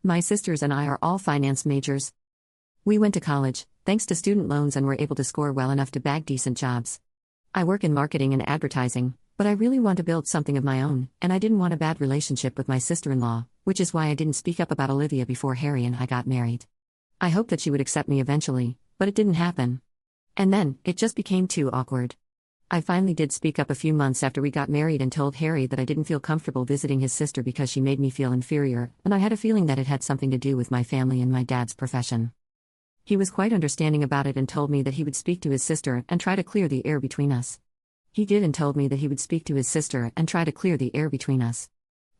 My sisters and I are all finance majors. We went to college, thanks to student loans, and were able to score well enough to bag decent jobs. I work in marketing and advertising, but I really want to build something of my own, and I didn't want a bad relationship with my sister-in-law, which is why I didn't speak up about Olivia before Harry and I got married. I hoped that she would accept me eventually, but it didn't happen. And then, it just became too awkward. I finally did speak up a few months after we got married and told Harry that I didn't feel comfortable visiting his sister because she made me feel inferior, and I had a feeling that it had something to do with my family and my dad's profession. He was quite understanding about it and told me that he would speak to his sister and try to clear the air between us. He did, and told me that he would speak to his sister and try to clear the air between us.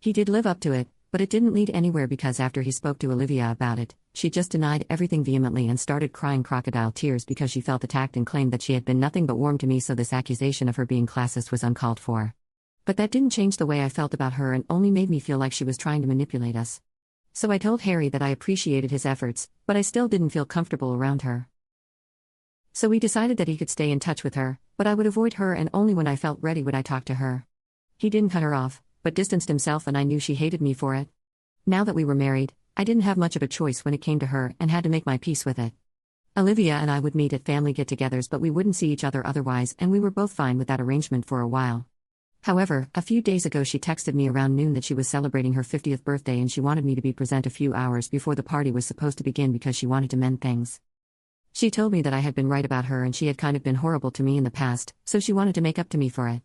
He did live up to it, but it didn't lead anywhere because after he spoke to Olivia about it, she just denied everything vehemently and started crying crocodile tears because she felt attacked and claimed that she had been nothing but warm to me, so this accusation of her being classist was uncalled for. But that didn't change the way I felt about her and only made me feel like she was trying to manipulate us. So I told Harry that I appreciated his efforts, but I still didn't feel comfortable around her. So we decided that he could stay in touch with her, but I would avoid her, and only when I felt ready would I talk to her. He didn't cut her off, but distanced himself, and I knew she hated me for it. Now that we were married, I didn't have much of a choice when it came to her and had to make my peace with it. Olivia and I would meet at family get-togethers, but we wouldn't see each other otherwise, and we were both fine with that arrangement for a while. However, a few days ago she texted me around noon that she was celebrating her 50th birthday and she wanted me to be present a few hours before the party was supposed to begin because she wanted to mend things. She told me that I had been right about her and she had kind of been horrible to me in the past, so she wanted to make up to me for it.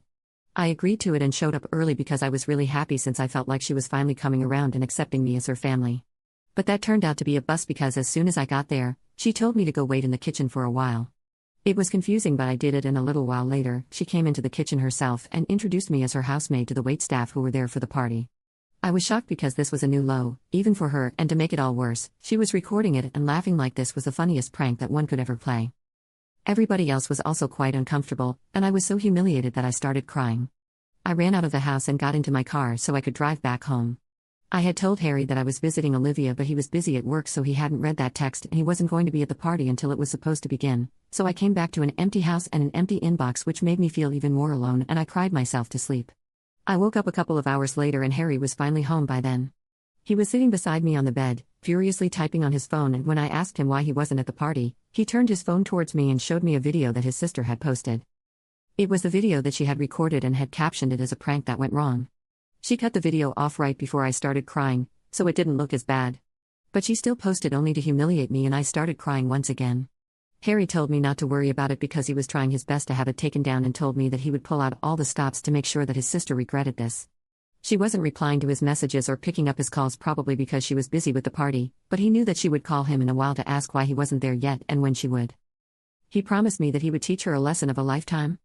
I agreed to it and showed up early because I was really happy since I felt like she was finally coming around and accepting me as her family. But that turned out to be a bust because as soon as I got there, she told me to go wait in the kitchen for a while. It was confusing, but I did it, and a little while later, she came into the kitchen herself and introduced me as her housemaid to the waitstaff who were there for the party. I was shocked because this was a new low, even for her, and to make it all worse, she was recording it and laughing like this was the funniest prank that one could ever play. Everybody else was also quite uncomfortable, and I was so humiliated that I started crying. I ran out of the house and got into my car so I could drive back home. I had told Harry that I was visiting Olivia, but he was busy at work, so he hadn't read that text and he wasn't going to be at the party until it was supposed to begin, so I came back to an empty house and an empty inbox, which made me feel even more alone, and I cried myself to sleep. I woke up a couple of hours later and Harry was finally home by then. He was sitting beside me on the bed, furiously typing on his phone, and when I asked him why he wasn't at the party, he turned his phone towards me and showed me a video that his sister had posted. It was the video that she had recorded and had captioned it as a prank that went wrong. She cut the video off right before I started crying, so it didn't look as bad. But she still posted only to humiliate me, and I started crying once again. Harry told me not to worry about it because he was trying his best to have it taken down and told me that he would pull out all the stops to make sure that his sister regretted this. She wasn't replying to his messages or picking up his calls, probably because she was busy with the party, but he knew that she would call him in a while to ask why he wasn't there yet and when she would. He promised me that he would teach her a lesson of a lifetime.